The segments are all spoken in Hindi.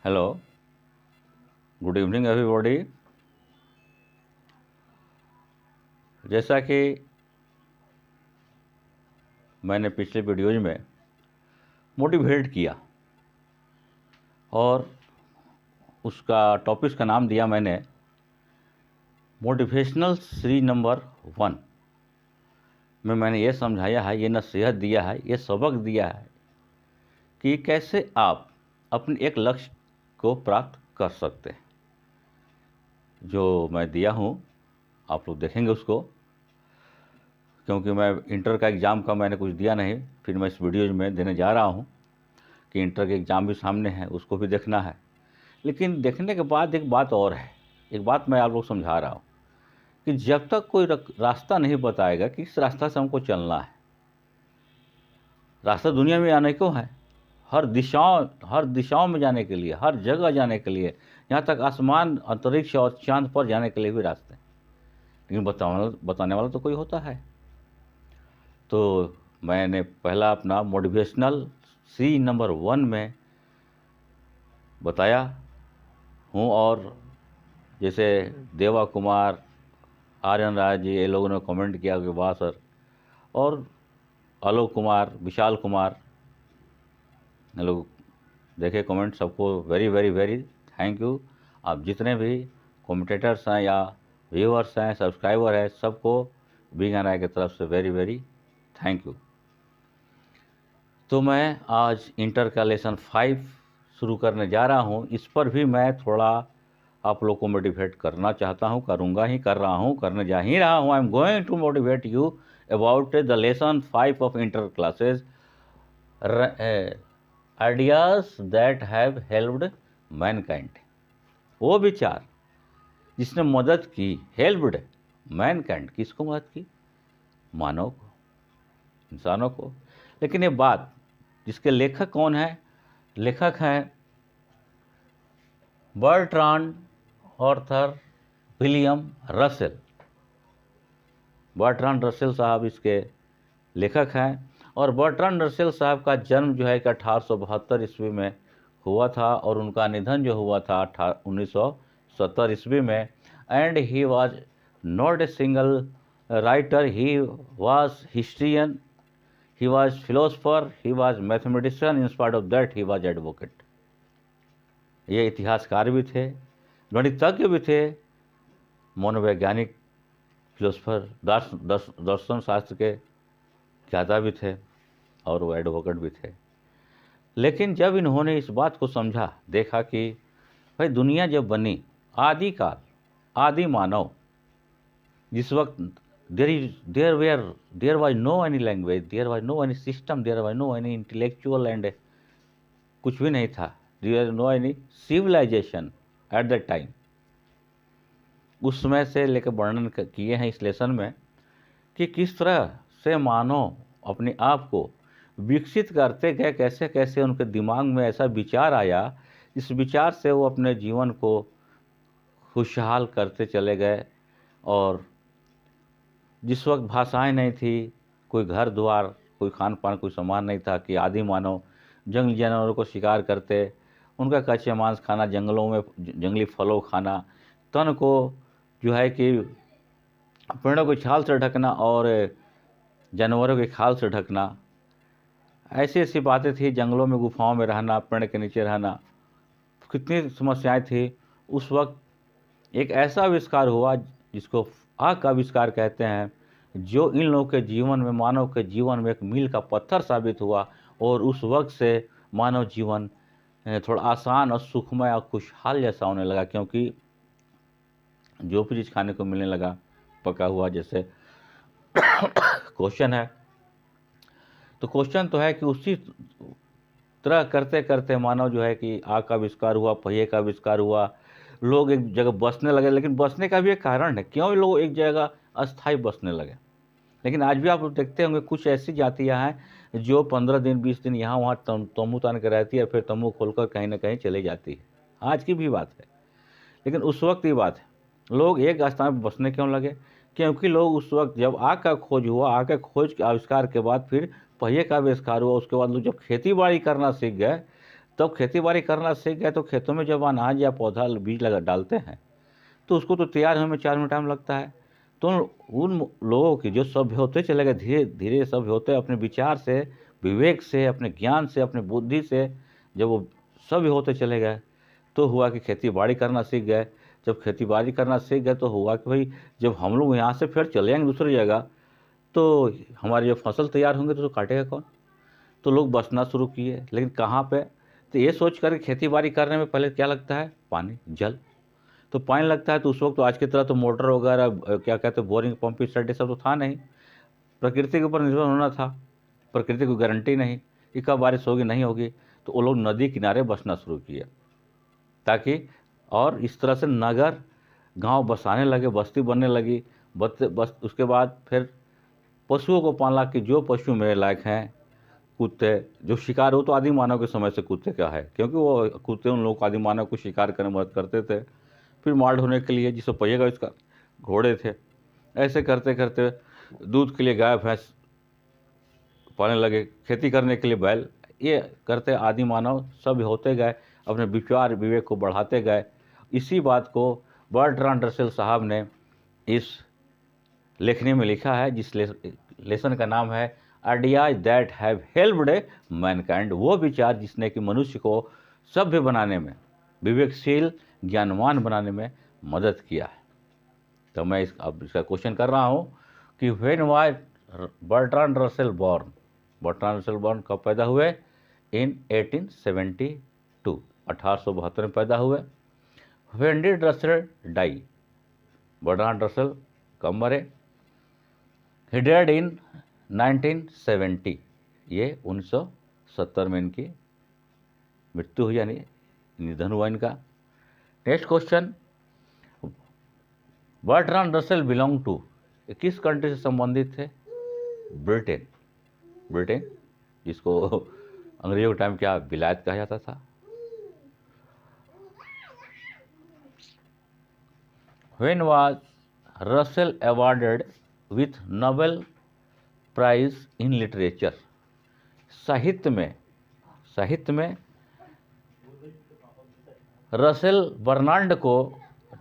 Hello, good evening everybody. जैसा कि मैंने पिछले वीडियोज में मोटिवेट किया और उसका टॉपिक का नाम दिया मैंने मोटिवेशनल सीरीज नंबर 1 में मैंने ये समझाया है, ये नसीहत दिया है, ये सबक दिया है कि कैसे आप अपने एक लक्ष्य को प्राप्त कर सकते हैं। जो मैं दिया हूँ आप लोग देखेंगे उसको, क्योंकि मैं इंटर का एग्ज़ाम का मैंने कुछ दिया नहीं, फिर मैं इस वीडियो में देने जा रहा हूँ कि इंटर के एग्ज़ाम भी सामने है, उसको भी देखना है। लेकिन देखने के बाद एक बात और है, एक बात मैं आप लोग समझा रहा हूँ कि जब तक कोई रास्ता नहीं बताएगा कि इस रास्ता से हमको चलना है, रास्ता दुनिया में आने को है, हर दिशाओं में जाने के लिए, हर जगह जाने के लिए, यहाँ तक आसमान, अंतरिक्ष और चांद पर जाने के लिए भी रास्ते, लेकिन बताने वाला तो कोई होता है। तो मैंने पहला अपना मोटिवेशनल सीरीज नंबर 1 में बताया हूँ, और जैसे देवा कुमार, आर्यन राज जी, ये लोगों ने कमेंट किया कि वाह सर, और आलोक कुमार, विशाल कुमार, ये लोग देखे कमेंट, सबको very very very thank you. आप जितने भी कमेंटेटर्स हैं या व्यूअर्स हैं, सब्सक्राइबर हैं, सबको बिग एन आई की तरफ से वेरी वेरी थैंक यू। तो मैं आज इंटर का लेसन 5 शुरू करने जा रहा हूँ। इस पर भी मैं थोड़ा आप लोग को मोटिवेट करना चाहता हूँ, करूँगा ही, कर रहा हूँ, करने जा ही रहा हूँ। I am going to motivate you about the lesson 5 of inter classes, ideas that have helped mankind. वो विचार जिसने मदद की, हेल्प्ड मैनकाइंड, किसको मदद की? मानव को, इंसानों को। लेकिन ये बात, जिसके लेखक कौन है? लेखक हैं Bertrand Arthur William Russell. Bertrand Russell साहब इसके लेखक हैं। और बर्ट्रांड रसेल साहब का जन्म जो है कि 1872 ईस्वी में हुआ था, और उनका निधन जो हुआ था 1970 ईस्वी में। And he was not a single writer, he was historian, he was philosopher, he was mathematician, in spite of that he was advocate। ये इतिहासकार भी थे, गणितज्ञ भी थे, मनोवैज्ञानिक, फिलोसफर, दर्शन शास्त्र के ज्ञाता भी थे, और वो एडवोकेट भी थे। लेकिन जब इन्होंने इस बात को समझा, देखा कि भाई दुनिया जब बनी, आदिकाल, आदि मानव, जिस वक्त there was no any language, there was no any system, there was no any intellectual and कुछ भी नहीं था, there was no any civilization at that time। उस समय से लेकर वर्णन किए हैं इस लेसन में कि किस तरह से मानव अपने आप को विकसित करते गए, कैसे कैसे उनके दिमाग में ऐसा विचार आया, इस विचार से वो अपने जीवन को खुशहाल करते चले गए। और जिस वक्त भाषाएं नहीं थी, कोई घर द्वार, कोई खान पान, कोई सामान नहीं था, कि आदि मानव जंगली जानवरों को शिकार करते, उनका कच्चे मांस खाना, जंगलों में जंगली फलों खाना, तन को जो है कि पेड़ों की छाल से ढकना और जानवरों की खाल से ढकना, ऐसी ऐसी बातें थी। जंगलों में, गुफाओं में रहना, पेड़ के नीचे रहना, कितनी समस्याएं थी। उस वक्त एक ऐसा आविष्कार हुआ जिसको आग का आविष्कार कहते हैं, जो इन लोगों के जीवन में, मानव के जीवन में एक मील का पत्थर साबित हुआ। और उस वक्त से मानव जीवन थोड़ा आसान और सुखमय और खुशहाल जैसा होने लगा, क्योंकि जो भी चीज़ खाने को मिलने लगा पका हुआ। जैसे क्वेश्चन है, तो क्वेश्चन तो है कि उसी तरह करते करते मानव जो है कि आग का आविष्कार हुआ, पहिए का आविष्कार हुआ, लोग एक जगह बसने लगे। लेकिन बसने का भी एक कारण है, क्यों लोग एक जगह अस्थायी बसने लगे। लेकिन आज भी आप लोग देखते होंगे कुछ ऐसी जातियां हैं जो 15 दिन 20 दिन यहाँ वहाँ तम्बू तान के रहती है, फिर तम्बू खोलकर कहीं ना कहीं चली जाती है। आज की भी बात है, लेकिन उस वक्त की बात है, लोग एक स्थान पर बसने क्यों लगे? क्योंकि लोग उस वक्त जब आग का खोज हुआ, आग के खोज के आविष्कार के बाद फिर पहिए का आविष्कार हुआ, उसके बाद लोग जब खेती बाड़ी करना सीख गए, तब खेती बाड़ी करना सीख गए, तो खेतों में जब अनाज या पौधा बीज लगा डालते हैं तो उसको तो तैयार होने में 4 मिनट टाइम लगता है। तो उन लोगों की जो सभ्य होते चले गए, धीरे धीरे सभ्य होते अपने विचार से, विवेक से, अपने ज्ञान से, अपने बुद्धि से, जब वो सभ्य होते चले गए तो हुआ कि खेती बाड़ी करना सीख गए। जब खेती बाड़ी करना सीख गए तो हुआ कि भाई जब हम लोग यहाँ से फिर चले जाएंगे दूसरी जगह तो हमारी जब फसल तैयार होंगे तो काटेगा कौन। तो लोग बसना शुरू किए, लेकिन कहाँ पे, तो ये सोच कर खेती बाड़ी करने में पहले क्या लगता है, पानी, जल। तो पानी लगता है तो उस वक्त तो आज की तरह तो मोटर वगैरह क्या कहते हैं बोरिंग पंपिंग सेट ये सब तो था नहीं, प्रकृति के ऊपर निर्भर होना था। प्रकृति को गारंटी नहीं कि कब बारिश होगी नहीं होगी, तो वो लोग नदी किनारे बसना शुरू किया ताकि, और इस तरह से नगर गांव बसाने लगे, बस्ती बनने लगी। बस उसके बाद फिर पशुओं को पाला कि जो पशु मेरे लायक हैं, कुत्ते जो शिकार हो, तो आदि मानव के समय से कुत्ते क्या है, क्योंकि वो कुत्ते उन लोग आदि मानव को शिकार करने में मदद करते थे। फिर माल ढोने के लिए जिसको पहिएगा इसका घोड़े थे। ऐसे करते करते दूध के लिए गाय भैंस पालने लगे, खेती करने के लिए बैल। ये करते आदि मानव सब होते गए, अपने विचार विवेक को बढ़ाते गए। इसी बात को बर्ट्रांड रसेल साहब ने इस लेखनी में लिखा है, जिस लेसन का नाम है ideas that have helped mankind. वो विचार जिसने कि मनुष्य को सभ्य बनाने में, विवेकशील, ज्ञानवान बनाने में मदद किया है। तो मैं अब इसका क्वेश्चन कर रहा हूँ कि when was Bertrand Russell born. Bertrand Russell born कब पैदा हुए? इन 1872, 1872 में पैदा हुए। When did Russell die? Bertrand Russell कब मरे? ही डेड इन 1970, ये 1970 में इनकी मृत्यु हुई, यानी निधन हुआ इनका। Next question, Bertrand Russell belong to, किस कंट्री से संबंधित थे? ब्रिटेन। ब्रिटेन, जिसको अंग्रेजों के टाइम क्या विलायत कहा जाता था। When was Russell awarded with Nobel Prize in literature? साहित्य में रसेल बर्नार्ड को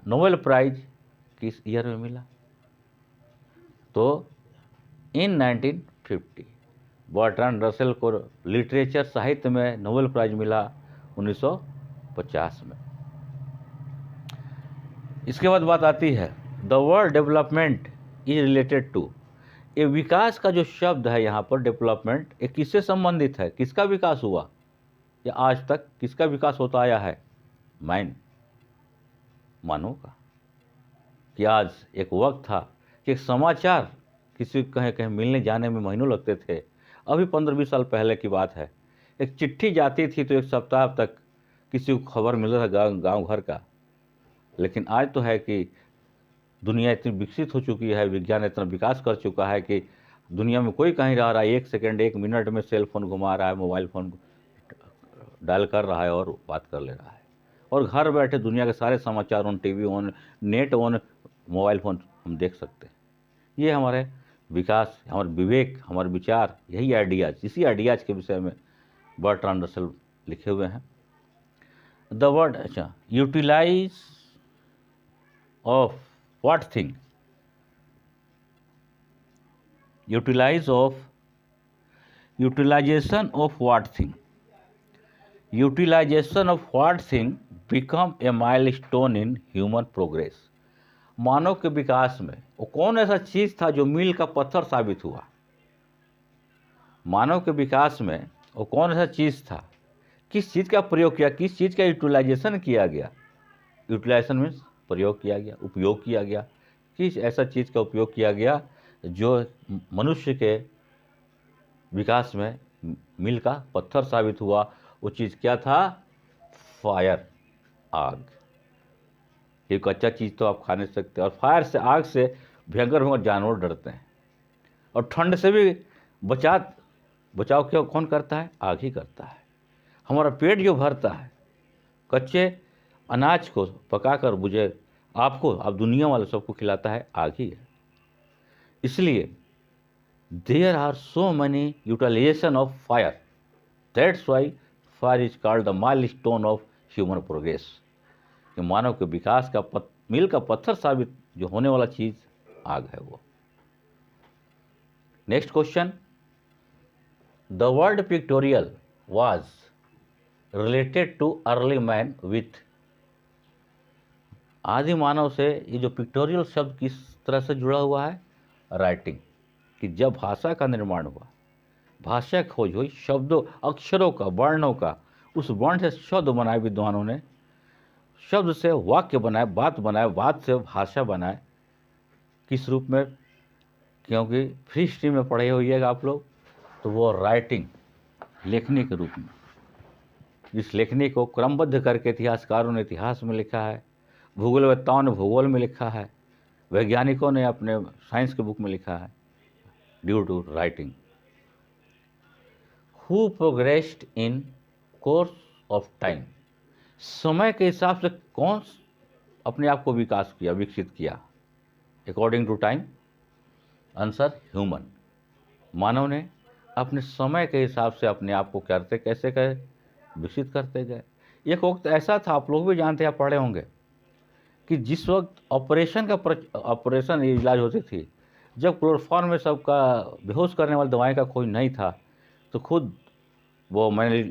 नोबेल प्राइज किस ईयर में मिला? तो इन 1950। बर्ट्रांड रसेल को लिटरेचर साहित्य में नोबेल प्राइज मिला 1950 में। इसके बाद बात आती है the word development is related to. ये विकास का जो शब्द है यहाँ पर डेवलपमेंट, ये किससे संबंधित है? किसका विकास हुआ या आज तक किसका विकास होता आया है? मानव का। कि आज एक वक्त था कि एक समाचार किसी कहीं कहीं मिलने जाने में महीनों लगते थे। अभी 15-20 साल पहले की बात है, एक चिट्ठी जाती थी तो एक सप्ताह तक किसी को खबर मिल रहा था गांव घर का। लेकिन आज तो है कि दुनिया इतनी विकसित हो चुकी है, विज्ञान इतना विकास कर चुका है कि दुनिया में कोई कहीं रह रहा है, 1 सेकंड 1 मिनट में सेल फोन घुमा रहा है, मोबाइल फ़ोन डायल कर रहा है और बात कर ले रहा है। और घर बैठे दुनिया के सारे समाचार on, TV on, net on, mobile phone हम देख सकते हैं। ये हमारे विकास, हमारे विवेक, हमारे विचार, यही आइडियाज, इसी आइडियाज के विषय में बर्ट्रांड रसेल लिखे हुए हैं। द वर्ड, अच्छा, utilize of what thing? Utilization of what thing? Utilization of what thing become a milestone in human progress. मानव के विकास में वो कौन ऐसा चीज था जो मील का पत्थर साबित हुआ? मानव के विकास में वो कौन ऐसा चीज था, किस चीज का प्रयोग किया, किस चीज का यूटिलाइजेशन किया गया? यूटिलाइजेशन मीन्स प्रयोग किया गया, उपयोग किया गया। किस ऐसा चीज का उपयोग किया गया जो मनुष्य के विकास में मील का पत्थर साबित हुआ? वो चीज क्या था? फायर, आग। एक अच्छा चीज तो आप खा नहीं सकते, और फायर से, आग से भयंकर भयंकर जानवर डरते हैं। और ठंड से भी बचाव क्यों कौन करता है? आग ही करता है। हमारा पेट जो भरता है, कच्चे अनाज को पकाकर मुझे आपको, आप दुनिया वाले सबको खिलाता है, आग ही है। इसलिए there are so many utilisation of fire, that's why fire is called the milestone of human progress, कि मानव के विकास का मील का पत्थर साबित जो होने वाला चीज आग है वो। Next question, the word pictorial was related too early man with, आदि मानव से ये जो पिक्टोरियल शब्द किस तरह से जुड़ा हुआ है, राइटिंग, कि जब भाषा का निर्माण हुआ, भाषा खोज हुई, शब्दों अक्षरों का वर्णों का, उस वर्ण से शब्द बनाए विद्वानों ने, शब्द से वाक्य बनाए, बात बनाए, बात से भाषा बनाए, किस रूप में, क्योंकि फ्री स्ट्रीम में पढ़े होइएगा आप लोग, तो वो राइटिंग, लेखनी के रूप में, जिस लेखनी को क्रमबद्ध करके इतिहासकारों ने इतिहास में लिखा है, भूगोलवेत्ताओं ने भूगोल में लिखा है, वैज्ञानिकों ने अपने साइंस के बुक में लिखा है, due to writing. Who progressed in course of time, समय के हिसाब से कौन अपने आप को विकास किया, विकसित किया, according to time, answer human, मानव ने अपने समय के हिसाब से अपने आप को करते कैसे गए, विकसित करते गए। एक वक्त ऐसा था, आप लोग भी जानते हैं, पढ़े होंगे, कि जिस वक्त ऑपरेशन इलाज होती थी, जब क्लोरोफॉर्म में सबका बेहोश करने वाली दवाई का कोई नहीं था, तो खुद वो मैंने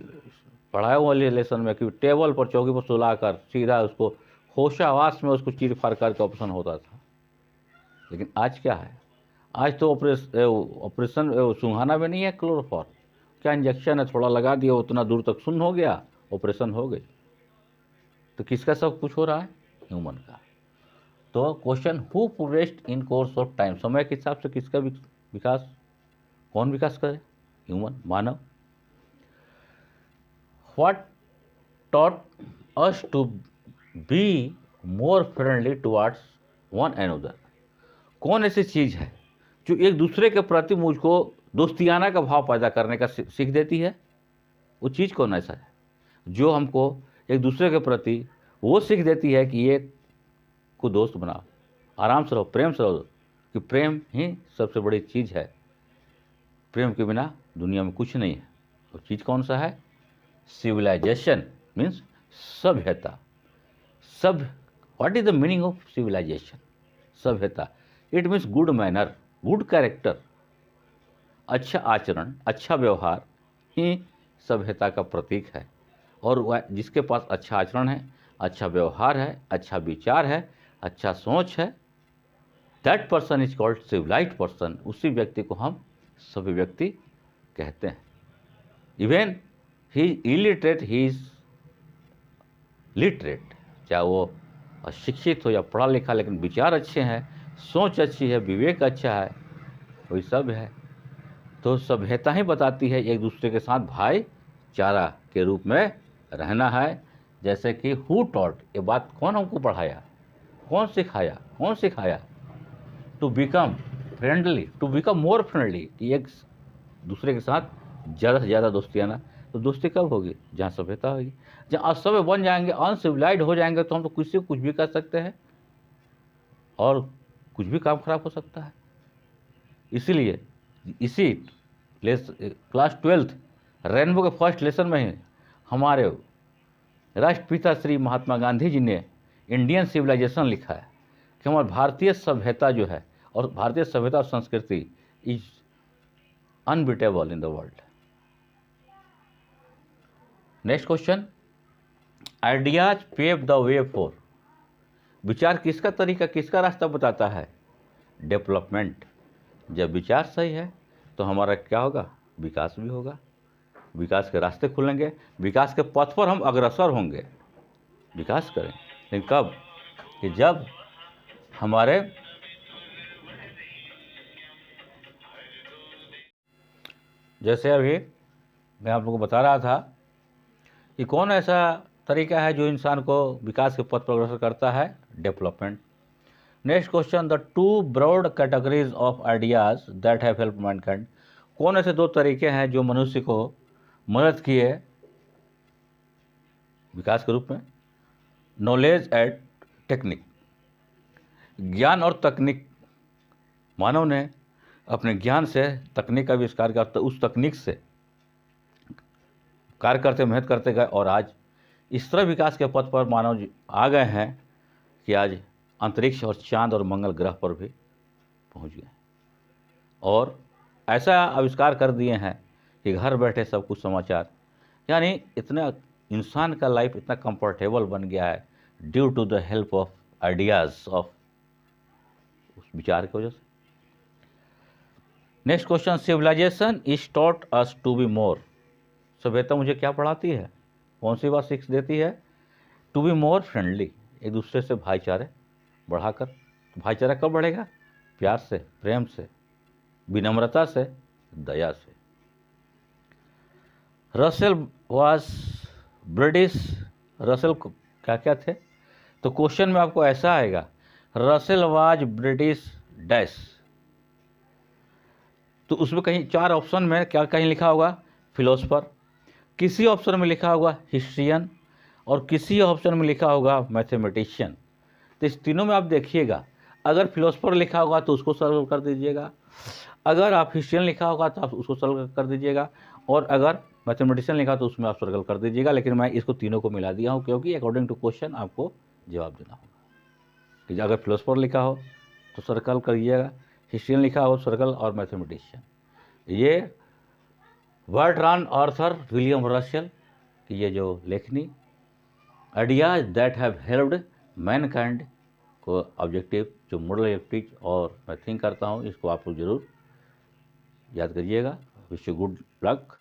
पढ़ाया हुआ लेसन में कि टेबल पर चौकी पर सुलाकर सीधा उसको होशावास में उसको चीर फाड़ करके ऑपरेशन होता था। लेकिन आज क्या है, आज तो ऑपरेशन सुहाना में नहीं है क्लोरोफॉर्म, क्या इंजेक्शन है, थोड़ा लगा दिया, उतना दूर तक सुन्न हो गया, ऑपरेशन हो गई। तो किसका सब कुछ हो रहा है, ह्यूमन का। तो question, who progressed in course of time, समय के हिसाब से किसका विकास, कौन विकास करे, ह्यूमन, मानव। What taught us to be more friendly towards one another, कौन ऐसी चीज है जो एक दूसरे के प्रति मुझको दोस्तियाना का भाव पैदा करने का सीख देती है, वो चीज़ कौन ऐसा है जो हमको एक दूसरे के प्रति वो सीख देती है कि ये को दोस्त बनाओ, आराम से रहो, प्रेम से रहो, कि प्रेम ही सबसे बड़ी चीज़ है, प्रेम के बिना दुनिया में कुछ नहीं है। वो चीज़ कौन सा है, सिविलाइजेशन मीन्स सभ्यता। What is the meaning of civilization, सभ्यता, it means good manner, good character, अच्छा आचरण, अच्छा व्यवहार ही सभ्यता का प्रतीक है। और वह जिसके पास अच्छा आचरण है, अच्छा व्यवहार है, अच्छा विचार है, अच्छा सोच है, that person is called civilised person, उसी व्यक्ति को हम सभ्य व्यक्ति कहते हैं। Even he illiterate, he is literate, चाहे वो अशिक्षित हो या पढ़ा लिखा, लेकिन विचार अच्छे हैं, सोच अच्छी है, विवेक अच्छा है, वही सब है। तो सभ्यता ही बताती है एक दूसरे के साथ भाईचारा के रूप में रहना है। जैसे कि हु टॉट, ये बात कौन हमको पढ़ाया, कौन सिखाया, to become friendly, to become more friendly, कि एक दूसरे के साथ ज़्यादा से ज़्यादा दोस्तियाना। तो दोस्ती कब होगी, जहाँ सभ्यता होगी। जहाँ असभ्य बन जाएंगे, अनसिविलाइज्ड हो जाएंगे, तो हम तो किसी को कुछ भी कर सकते हैं और कुछ भी काम खराब हो सकता है। इसीलिए इसी क्लास 12th रेनबो के फर्स्ट लेसन में ही हमारे राष्ट्रपिता श्री महात्मा गांधी जी ने इंडियन सिविलाइजेशन लिखा है कि हमारी भारतीय सभ्यता जो है, और भारतीय सभ्यता और संस्कृति is unbeatable in the world. Next question, ideas pave the way for, विचार किसका तरीका, किसका रास्ता बताता है, डेवलपमेंट। जब विचार सही है तो हमारा क्या होगा, विकास भी होगा, विकास के रास्ते खुलेंगे, विकास के पथ पर हम अग्रसर होंगे, विकास करें। लेकिन कब, कि जब हमारे जैसे अभी मैं आप लोगों को बता रहा था कि कौन ऐसा तरीका है जो इंसान को विकास के पथ पर अग्रसर करता है, development. Next question, the two broad categories of ideas that have help mankind, कौन ऐसे दो तरीके हैं जो मनुष्य को मदद किए विकास के रूप में, नॉलेज एंड टेक्निक, ज्ञान और तकनीक। मानव ने अपने ज्ञान से तकनीक का आविष्कार किया, तो उस तकनीक से कार्य करते मेहनत करते गए और आज इस तरह विकास के पथ पर मानव आ गए हैं कि आज अंतरिक्ष और चांद और मंगल ग्रह पर भी पहुंच गए और ऐसा आविष्कार कर दिए हैं कि घर बैठे सब कुछ समाचार, यानी इतना इंसान का लाइफ इतना कंफर्टेबल बन गया है due to the help of ideas of उस विचार की वजह से। Next question, civilisation is taught us to be more. सभ्यता मुझे क्या पढ़ाती है, कौन सी बात सीख देती है? टू बी मोर फ्रेंडली, एक दूसरे से भाईचारे बढ़ाकर। भाईचारा कब बढ़ेगा? प्यार से, प्रेम से, विनम्रता से, दया से। रसेल वाज ब्रिटिश, रसेल क्या क्या थे? तो क्वेश्चन में आपको ऐसा आएगा, रसेल वाज ब्रिटिश डैश। तो उसमें कहीं 4 ऑप्शन में क्या कहीं लिखा होगा फिलोसफर, किसी ऑप्शन में लिखा होगा हिस्ट्रियन और किसी ऑप्शन में लिखा होगा मैथमेटिशियन। तो इस तीनों में आप देखिएगा, अगर फिलोसफर लिखा होगा तो उसको सर्कल कर दीजिएगा, अगर आप हिस्ट्रियन लिखा होगा तो आप उसको सर्कल कर दीजिएगा, और अगर मैथमेटिशियन लिखा तो उसमें आप सर्कल कर दीजिएगा। लेकिन मैं इसको तीनों को मिला दिया हूँ क्योंकि अकॉर्डिंग टू क्वेश्चन आपको जवाब देना होगा कि अगर फिलोसफर लिखा हो तो सर्कल करिएगा, हिस्ट्रियन लिखा हो सर्कल, और मैथमेटिशियन। ये बर्ट्रांड आर्थर विलियम रसेल की ये जो लेखनी ideas that have helped Mankind को ऑब्जेक्टिव जो मोरल ऑब्जेक्टिव और मैं थिंक करता हूँ, इसको आप लोग जरूर याद करिएगा। Wish you good luck.